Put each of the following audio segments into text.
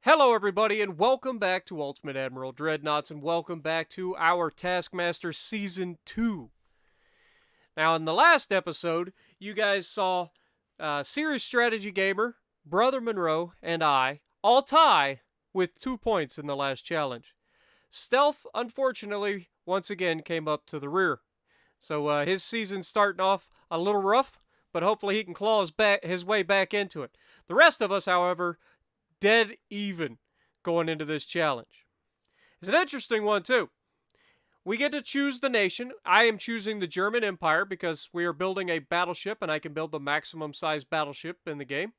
Hello everybody and welcome back to Ultimate Admiral Dreadnoughts and welcome back to our Taskmaster Season 2. Now in the last episode, you guys saw Serious Strategy Gamer, Brother Monroe, and I all tie with 2 points in the last challenge. Stealth, unfortunately, once again came up to the rear. So his season's starting off a little rough, but hopefully he can claw his way back into it. The rest of us, however, dead even going into this challenge. It's an interesting one, too. We get to choose the nation. I am choosing the German Empire because we are building a battleship, and I can build the maximum size battleship in the game.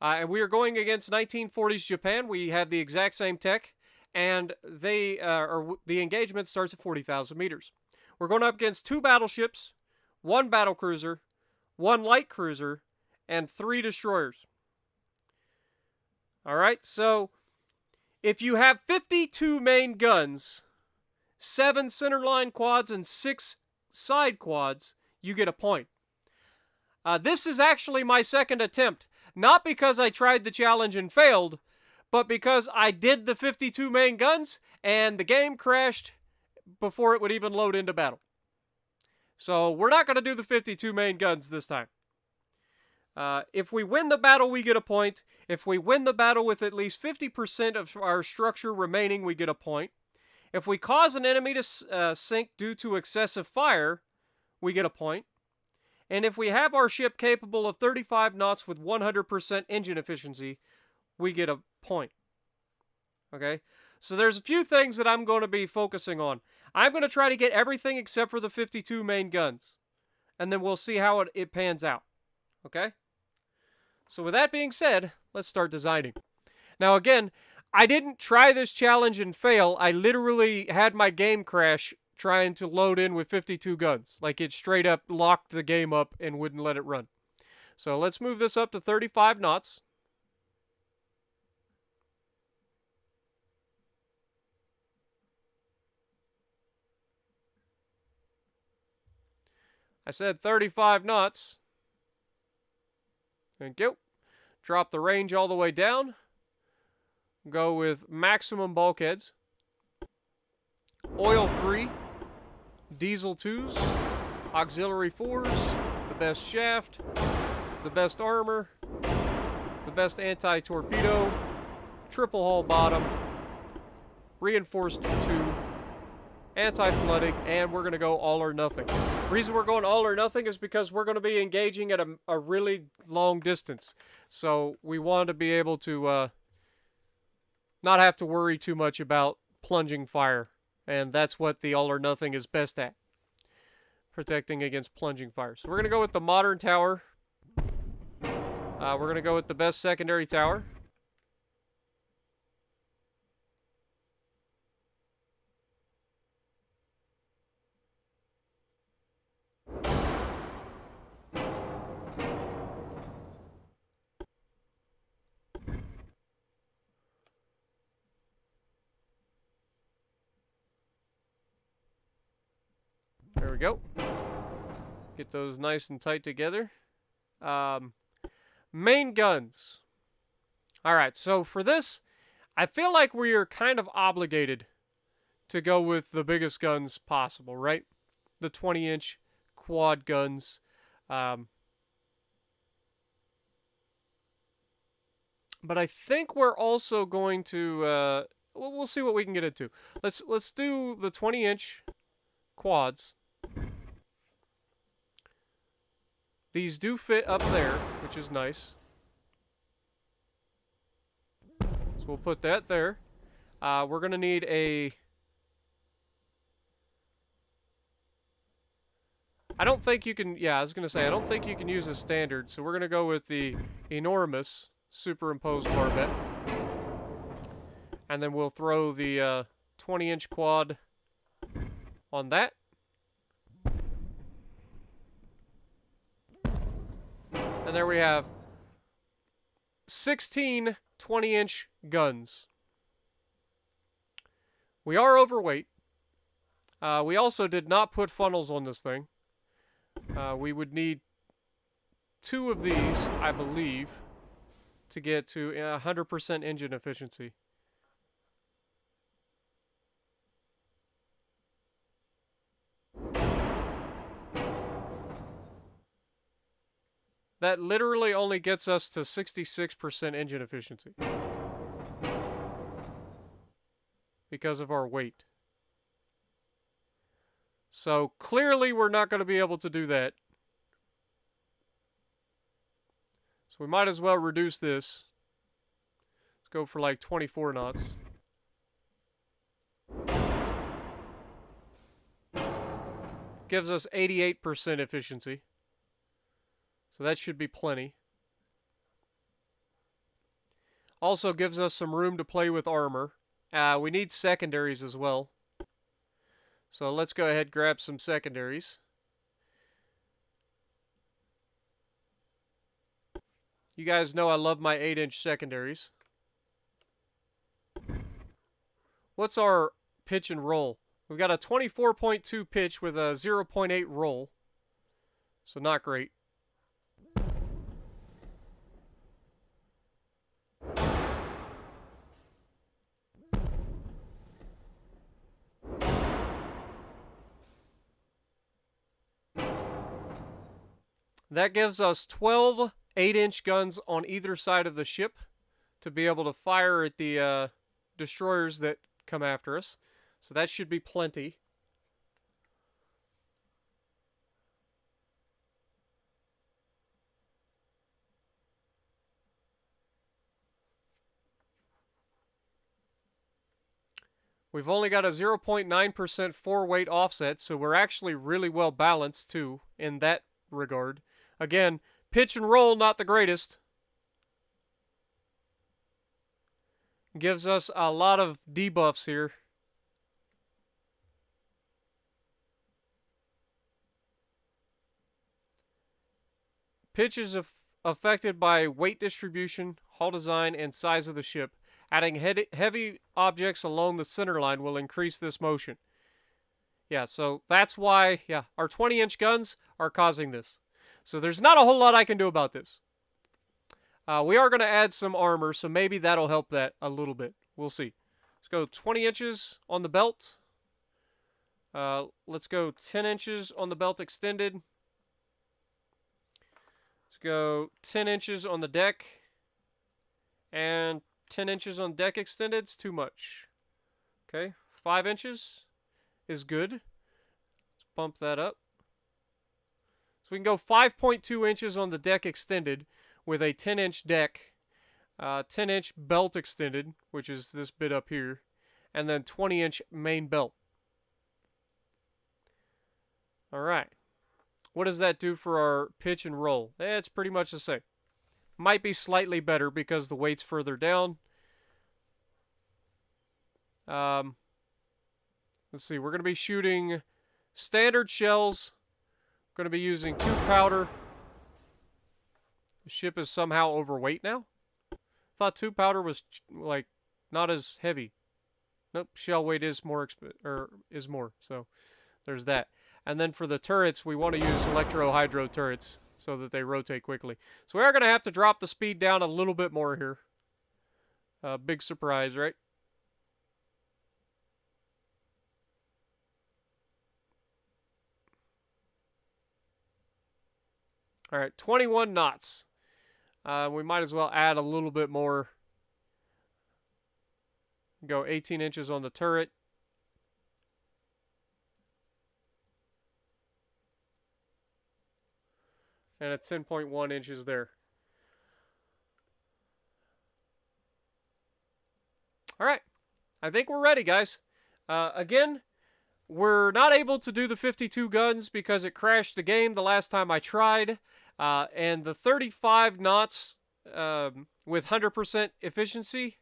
And we are going against 1940s Japan. We have the exact same tech, and the engagement starts at 40,000 meters. We're going up against 2 battleships, 1 battlecruiser, 1 light cruiser, and 3 destroyers. Alright, so if you have 52 main guns, 7 centerline quads, and 6 side quads, you get a point. This is actually my second attempt. Not because I tried the challenge and failed, but because I did the 52 main guns, and the game crashed before it would even load into battle. So we're not going to do the 52 main guns this time. If we win the battle, we get a point. If we win the battle with at least 50% of our structure remaining, we get a point. If we cause an enemy to sink due to excessive fire, we get a point. And if we have our ship capable of 35 knots with 100% engine efficiency, we get a point. Okay? So there's a few things that I'm going to be focusing on. I'm going to try to get everything except for the 52 main guns. And then we'll see how it pans out. Okay? So with that being said, let's start designing. Now again, I didn't try this challenge and fail. I literally had my game crash trying to load in with 52 guns. Like it straight up locked the game up and wouldn't let it run. So let's move this up to 35 knots. I said 35 knots. Thank you. Drop the range all the way down. Go with maximum bulkheads. Oil 3. Diesel 2s. Auxiliary 4s. The best shaft. The best armor. The best anti-torpedo. Triple hull bottom. Reinforced 2. Anti-flooding. And we're going to go all or nothing. The reason we're going all or nothing is because we're going to be engaging at a really long distance. So we want to be able to not have to worry too much about plunging fire. And that's what the all or nothing is best at. Protecting against plunging fire. So we're going to go with the modern tower. We're going to go with the best secondary tower. There we go. Get those nice and tight together. Main guns. Alright, so for this, I feel like we are kind of obligated to go with the biggest guns possible, right? The 20-inch quad guns. But I think we're also going to... we'll see what we can get into. Let's do the 20-inch quads. These do fit up there, which is nice. So we'll put that there. We're going to need a... I don't think you can... Yeah, I was going to say, I don't think you can use a standard. So we're going to go with the enormous superimposed barbette. And then we'll throw the 20-inch quad on that. And there we have 16 20-inch guns. We are overweight. We also did not put funnels on this thing. We would need 2 of these, I believe. to get to 100% engine efficiency. That literally only gets us to 66% engine efficiency because of our weight. So clearly we're not going to be able to do that. So we might as well reduce this. Let's go for like 24 knots. Gives us 88% efficiency. So that should be plenty. Also gives us some room to play with armor. We need secondaries as well. So let's go ahead and grab some secondaries. You guys know I love my 8-inch secondaries. What's our pitch and roll? We've got a 24.2 pitch with a 0.8 roll. So not great. That gives us 12 8-inch guns on either side of the ship to be able to fire at the destroyers that come after us. So that should be plenty. We've only got a 0.9% four-weight offset, so we're actually really well balanced too in that regard. Again, pitch and roll, not the greatest. Gives us a lot of debuffs here. Pitch is affected by weight distribution, hull design, and size of the ship. Adding heavy objects along the center line will increase this motion. Yeah, so that's why, our 20-inch guns are causing this. So there's not a whole lot I can do about this. We are going to add some armor, so maybe that'll help that a little bit. We'll see. Let's go 20 inches on the belt. Let's go 10 inches on the belt extended. Let's go 10 inches on the deck. And 10 inches on deck extended is too much. Okay, 5 inches is good. Let's bump that up. So we can go 5.2 inches on the deck extended with a 10-inch deck, 10-inch belt extended, which is this bit up here, and then 20-inch main belt. All right. What does that do for our pitch and roll? It's pretty much the same. Might be slightly better because the weight's further down. Let's see. We're going to be shooting standard shells. We're going to be using 2 powder. The ship is somehow overweight now. Thought 2 powder was like not as heavy. Nope, shell weight is more so there's that. And then for the turrets, we want to use electro-hydro turrets so that they rotate quickly. So we are going to have to drop the speed down a little bit more here. Big surprise, right? All right, 21 knots. We might as well add a little bit more. Go 18 inches on the turret. And a 10.1 inches there. All right. I think we're ready, guys. Again, we're not able to do the 52 guns because it crashed the game the last time I tried. And the 35 knots with 100% efficiency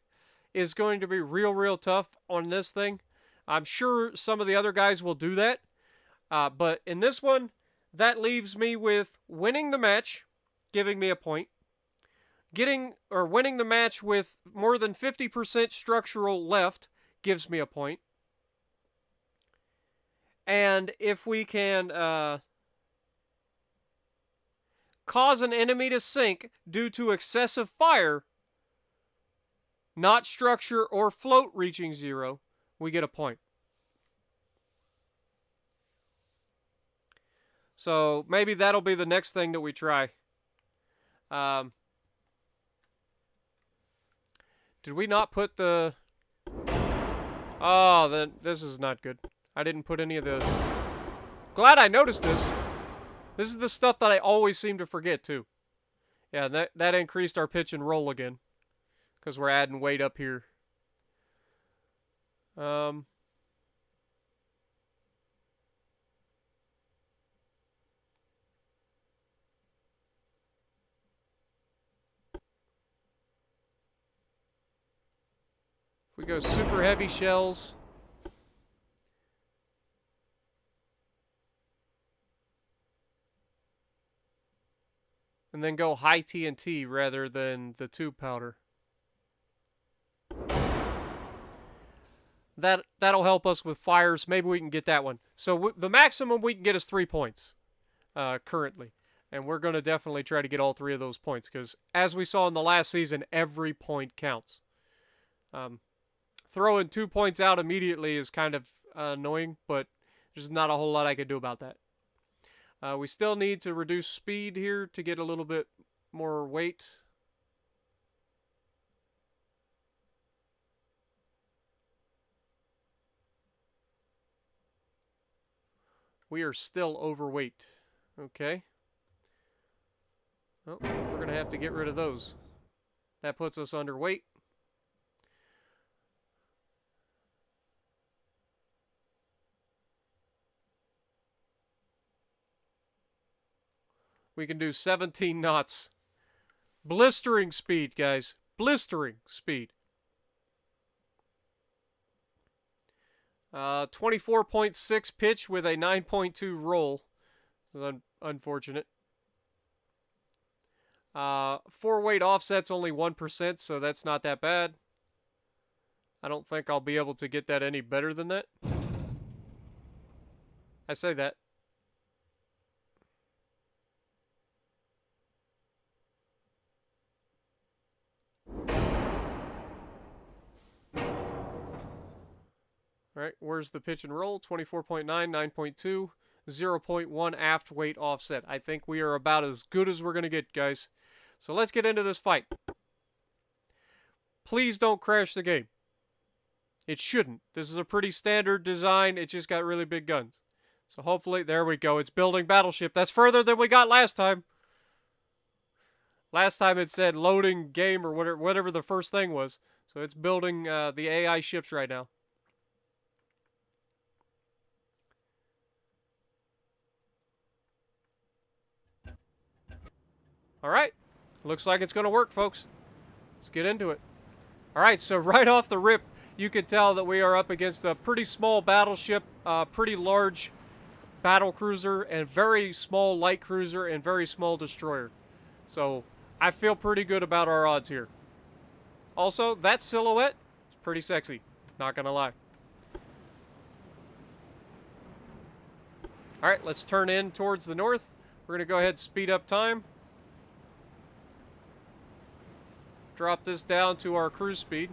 is going to be real tough on this thing. I'm sure some of the other guys will do that. But in this one, that leaves me with winning the match, giving me a point. Winning the match with more than 50% structural left gives me a point. And if we can cause an enemy to sink due to excessive fire, not structure or float reaching 0, we get a point. So maybe that'll be the next thing that we try. Did we not put the... Oh, then this is not good. I didn't put any of the... Glad I noticed this. This is the stuff that I always seem to forget, too. Yeah, that increased our pitch and roll again. Because we're adding weight up here. If we go super heavy shells... and then go high TNT rather than the tube powder. That'll help us with fires. Maybe we can get that one. So the maximum we can get is 3 points currently. And we're going to definitely try to get all 3 of those points. Because as we saw in the last season, every point counts. Throwing 2 points out immediately is kind of annoying. But there's not a whole lot I can do about that. We still need to reduce speed here to get a little bit more weight. We are still overweight. Okay. Well, we're going to have to get rid of those. That puts us underweight. We can do 17 knots. Blistering speed, guys. Blistering speed. 24.6 pitch with a 9.2 roll. Unfortunate. 4 weight offset's only 1%, so that's not that bad. I don't think I'll be able to get that any better than that. I say that. Alright, where's the pitch and roll? 24.9, 9.2, 0.1 aft weight offset. I think we are about as good as we're going to get, guys. So let's get into this fight. Please don't crash the game. It shouldn't. This is a pretty standard design. It just got really big guns. So hopefully, there we go. It's building Battleship. That's further than we got last time. Last time it said loading game or whatever the first thing was. So it's building the AI ships right now. Alright, looks like it's going to work, folks. Let's get into it. Alright, so right off the rip, you can tell that we are up against a pretty small battleship, pretty large battle cruiser, and very small light cruiser, and very small destroyer. So, I feel pretty good about our odds here. Also, that silhouette is pretty sexy, not going to lie. Alright, let's turn in towards the north. We're going to go ahead and speed up time. Drop this down to our cruise speed.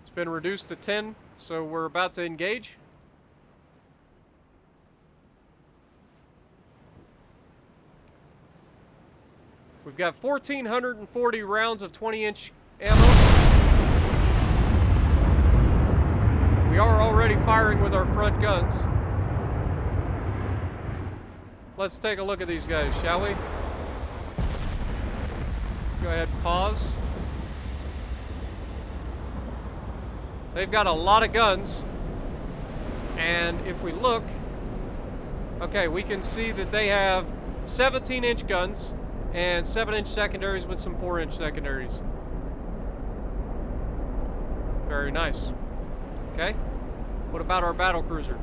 It's been reduced to 10, so we're about to engage. We've got 1,440 rounds of 20-inch ammo. We are already firing with our front guns. Let's take a look at these guys, shall we? Go ahead and pause. They've got a lot of guns. And if we look, okay, we can see that they have 17-inch guns and 7-inch secondaries with some 4-inch secondaries. Very nice. Okay. What about our battlecruiser?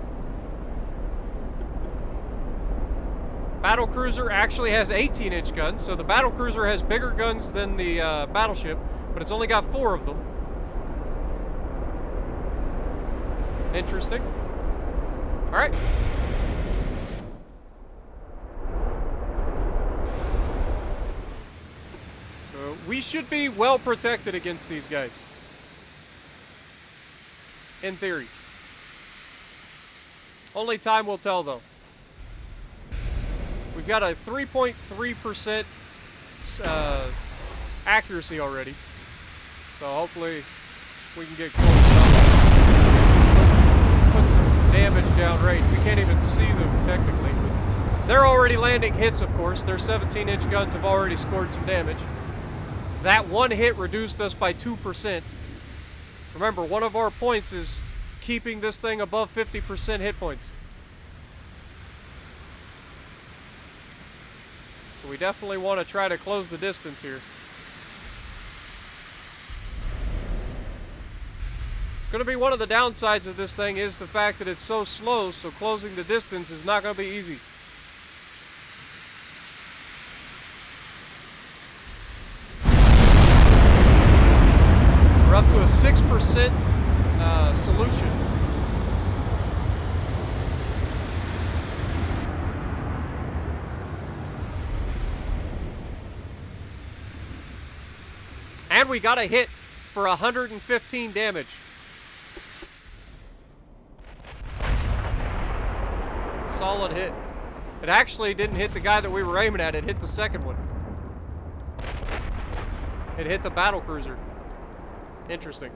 Battlecruiser actually has 18-inch guns, so the battlecruiser has bigger guns than the battleship, but it's only got 4 of them. Interesting. Alright. So we should be well protected against these guys. In theory. Only time will tell, though. We've got a 3.3% accuracy already. So hopefully we can get close enough. Put some damage down range. We can't even see them technically. But they're already landing hits, of course. Their 17-inch guns have already scored some damage. That one hit reduced us by 2%. Remember, one of our points is keeping this thing above 50% hit points. So we definitely want to try to close the distance here. It's going to be one of the downsides of this thing is the fact that it's so slow, so closing the distance is not going to be easy. We're up to a 6% solution. And we got a hit for 115 damage. Solid hit. It actually didn't hit the guy that we were aiming at, it hit the second one. It hit the battlecruiser. Interesting.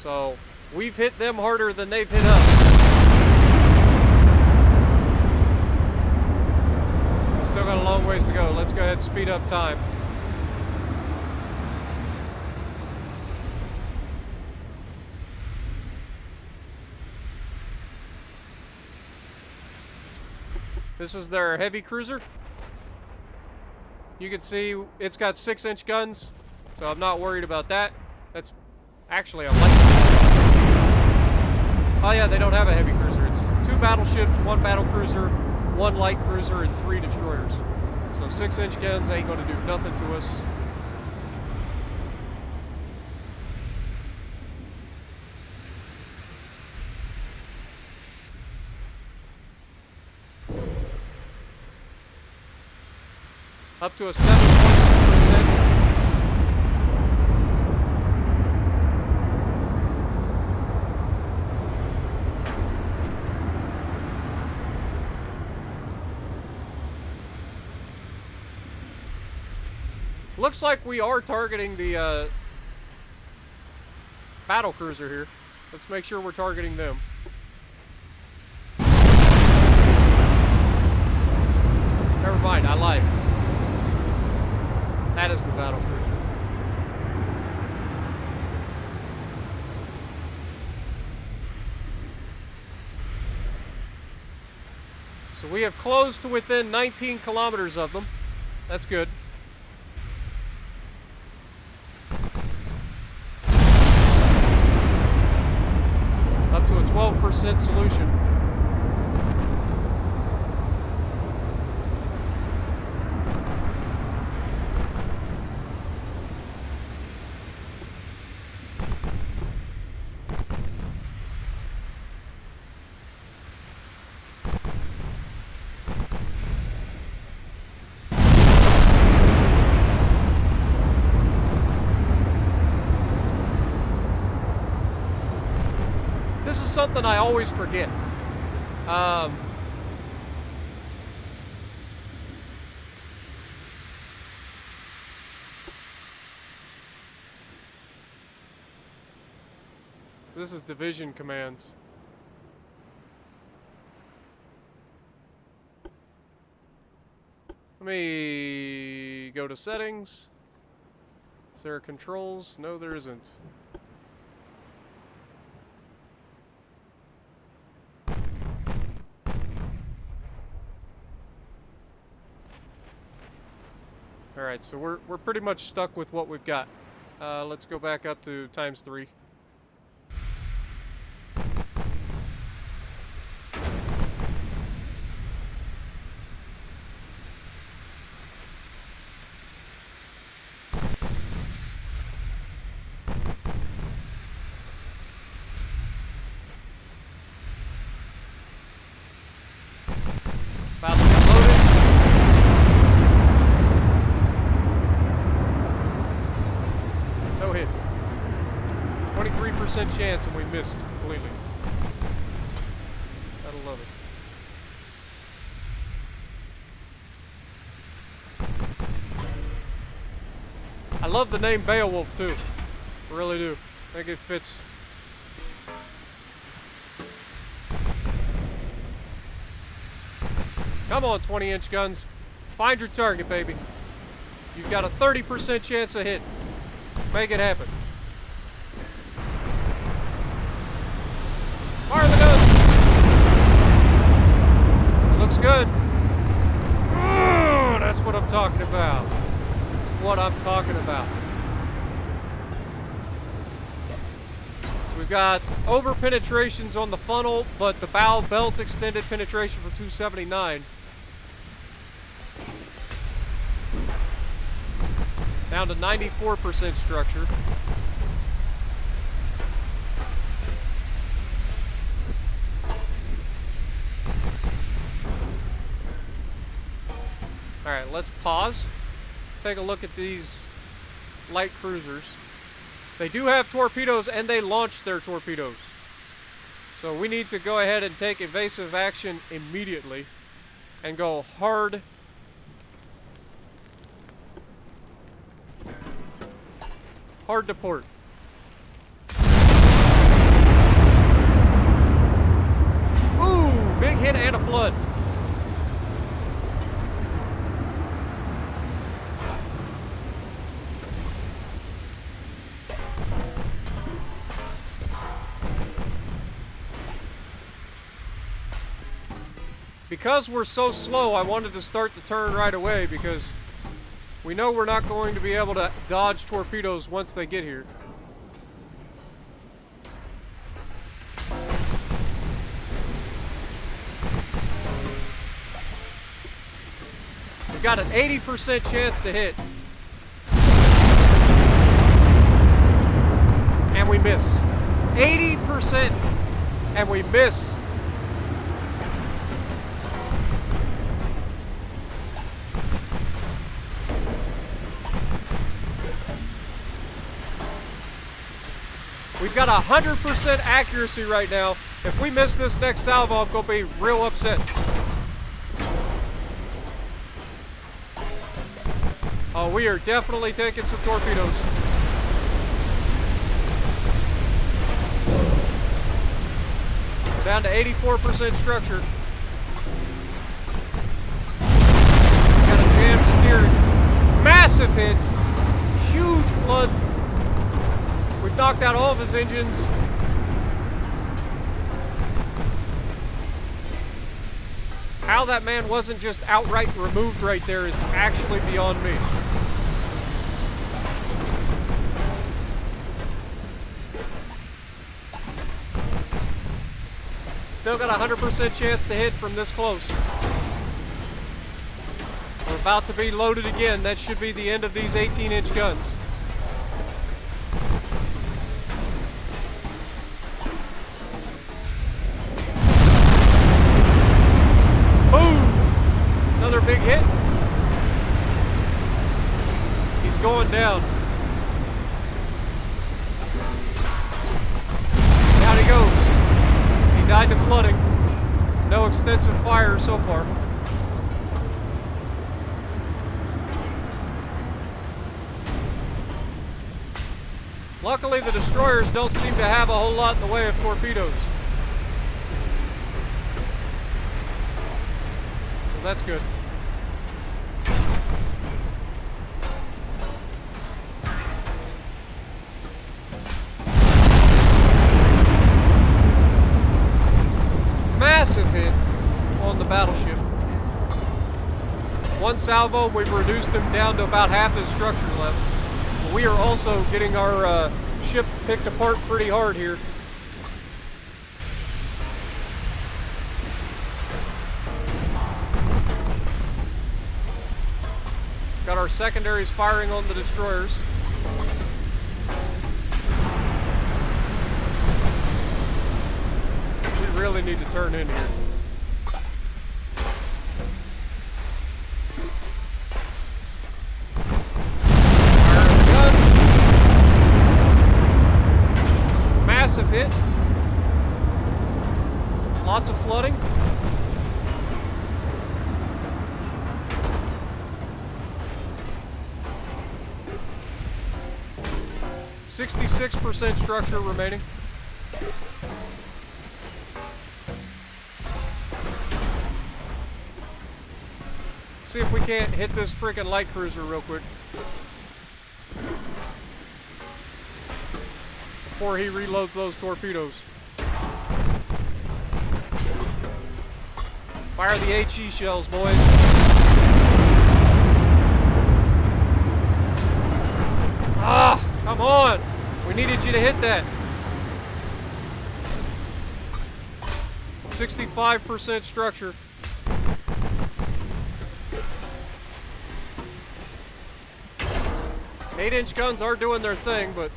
So, we've hit them harder than they've hit us. Still got a long ways to go. Let's go ahead and speed up time. This is their heavy cruiser. You can see it's got 6-inch guns, so I'm not worried about that. That's actually a light cruiser. Oh yeah, they don't have a heavy cruiser. It's 2 battleships, 1 battlecruiser, 1 light cruiser, and 3 destroyers. So 6-inch guns ain't gonna do nothing to us. Up to a 7.2%. Looks like we are targeting the battle cruiser here. Let's make sure we're targeting them. Never mind, I lied. That is the battle cruiser. So we have closed to within 19 kilometers of them. That's good. Up to a 12% solution. This is something I always forget. So this is division commands. Let me go to settings. Is there controls? No, there isn't. Alright, so we're pretty much stuck with what we've got. Let's go back up to ×3. 30% chance, and we missed completely. Gotta love it. I love the name Beowulf too. I really do. I think it fits. Come on, 20-inch guns. Find your target, baby. You've got a 30% chance of hit. Make it happen. Fire the guns! It looks good. Ooh, that's what I'm talking about. That's what I'm talking about. We've got over penetrations on the funnel, but the bow belt extended penetration for 279. Down to 94% structure. Alright, let's pause. Take a look at these light cruisers. They do have torpedoes, and they launch their torpedoes. So we need to go ahead and take evasive action immediately and go hard. Hard to port. Ooh, big hit and a flood. Because we're so slow, I wanted to start the turn right away because we know we're not going to be able to dodge torpedoes once they get here. We've got an 80% chance to hit. And we miss. 80% and we miss. We've got 100% accuracy right now. If we miss this next salvo, I'm going to be real upset. Oh, we are definitely taking some torpedoes. We're down to 84% structure. Got a jammed steering. Massive hit. Huge flood. We've knocked out all of his engines. How that man wasn't just outright removed right there is actually beyond me. Still got a 100% chance to hit from this close. We're about to be loaded again. That should be the end of these 18-inch guns. Another big hit. He's going down. Down he goes. He died to flooding. No extensive fire so far. Luckily, the destroyers don't seem to have a whole lot in the way of torpedoes. Well, that's good. Massive hit on the battleship. One salvo, we've reduced him down to about half his structure left. But we are also getting our ship picked apart pretty hard here. Got our secondaries firing on the destroyers. We really need to turn in here. Lots of flooding. .66% structure remaining. See if we can't hit this freaking light cruiser real quick before he reloads those torpedoes. Fire the HE shells, boys. Ah, come on. We needed you to hit that. 65% structure. Eight-inch guns are doing their thing, but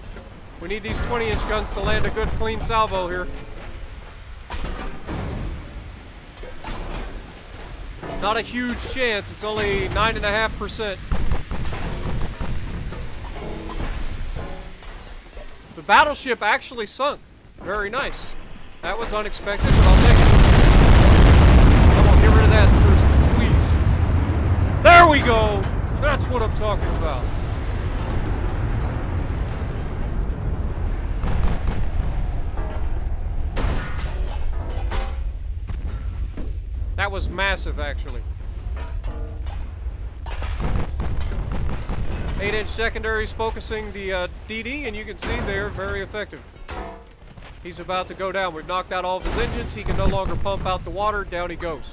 we need these 20-inch guns to land a good, clean salvo here. Not a huge chance. It's only 9.5%. The battleship actually sunk. Very nice. That was unexpected, but I'll take it. Come on, get rid of that cruiser, please. There we go. That's what I'm talking about. That was massive, actually. 8-inch secondaries focusing the DD, and you can see they're very effective. He's about to go down. We've knocked out all of his engines. He can no longer pump out the water. Down he goes.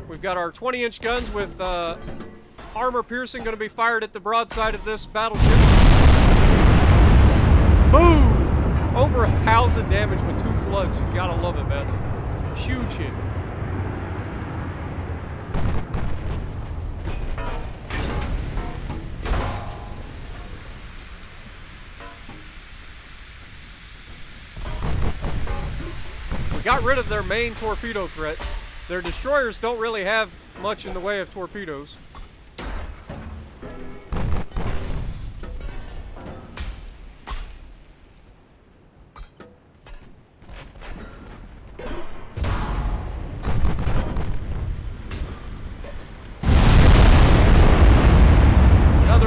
We've got our 20-inch guns with armor piercing going to be fired at the broadside of this battleship. Boom! Over 1,000 damage with 2 floods. You gotta love it, man. Huge hit. We got rid of their main torpedo threat. Their destroyers don't really have much in the way of torpedoes.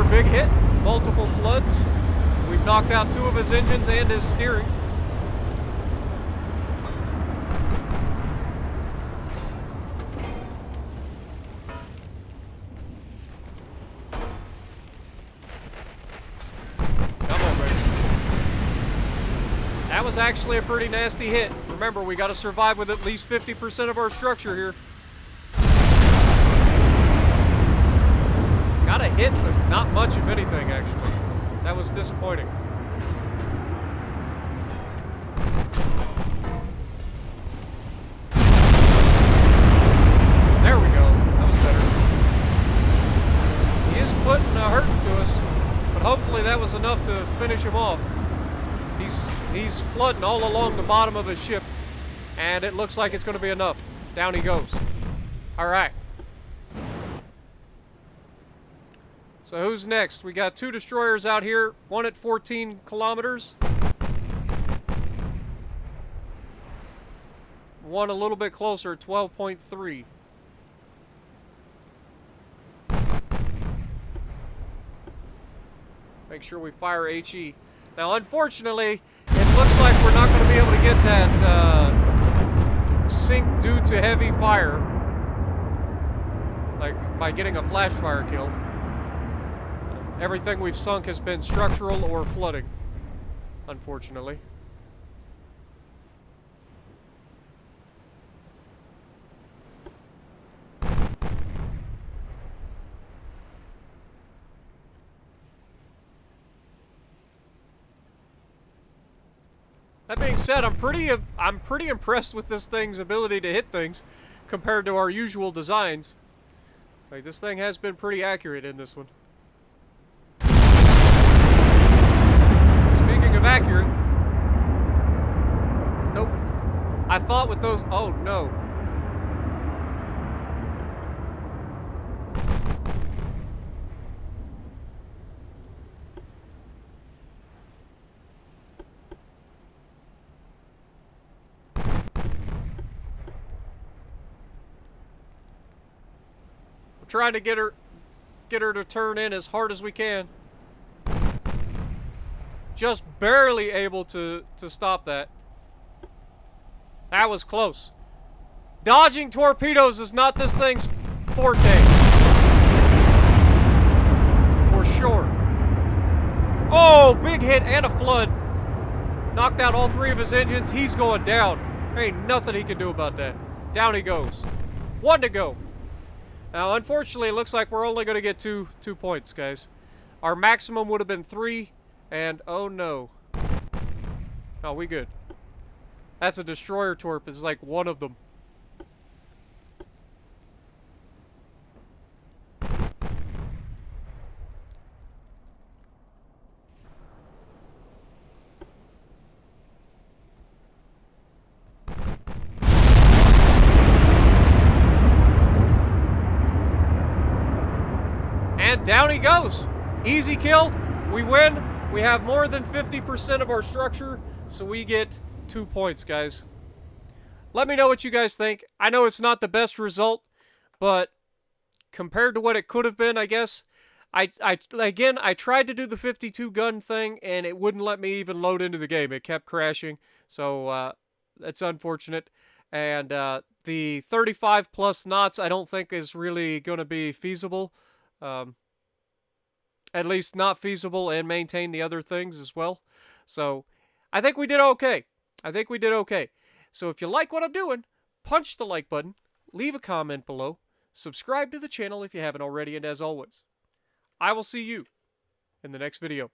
Big hit, multiple floods. We've knocked out 2 of his engines and his steering. Come on, baby. That was actually a pretty nasty hit. Remember, we got to survive with at least 50% of our structure here. Got a hit, but not much of anything, actually. That was disappointing. There we go. That was better. He is putting a hurting to us, but hopefully that was enough to finish him off. He's flooding all along the bottom of his ship, and it looks like it's going to be enough. Down he goes. All right. So who's next? We got 2 destroyers out here, one at 14 kilometers. One a little bit closer at 12.3. Make sure we fire HE. Now, unfortunately, it looks like we're not going to be able to get that sink due to heavy fire. Like, by getting a flash fire kill. Everything we've sunk has been structural or flooding, unfortunately. That being said, I'm pretty impressed with this thing's ability to hit things compared to our usual designs. Like, this thing has been pretty accurate in this one. Speaking of accurate, nope. I thought with those, oh no. We're trying to get her to turn in as hard as we can. Just barely able to stop that. That was close. Dodging torpedoes is not this thing's forte. For sure. Oh, big hit and a flood. Knocked out all 3 of his engines. He's going down. There ain't nothing he can do about that. Down he goes. 1 to go. Now, unfortunately, it looks like we're only going to get two points, guys. Our maximum would have been 3, and oh no. Oh, we good. That's a destroyer torp. It's like 1 of them. And down he goes. Easy kill. We win. We have more than 50% of our structure, so we get 2 points, guys. Let me know what you guys think. I know it's not the best result, but compared to what it could have been, I guess. I tried to do the 52 gun thing, and it wouldn't let me even load into the game. It kept crashing, so that's unfortunate. And the 35 plus knots, I don't think is really going to be feasible. At least not feasible, and maintain the other things as well. So I think we did okay. So if you like what I'm doing, punch the like button, leave a comment below, subscribe to the channel if you haven't already, and as always, I will see you in the next video.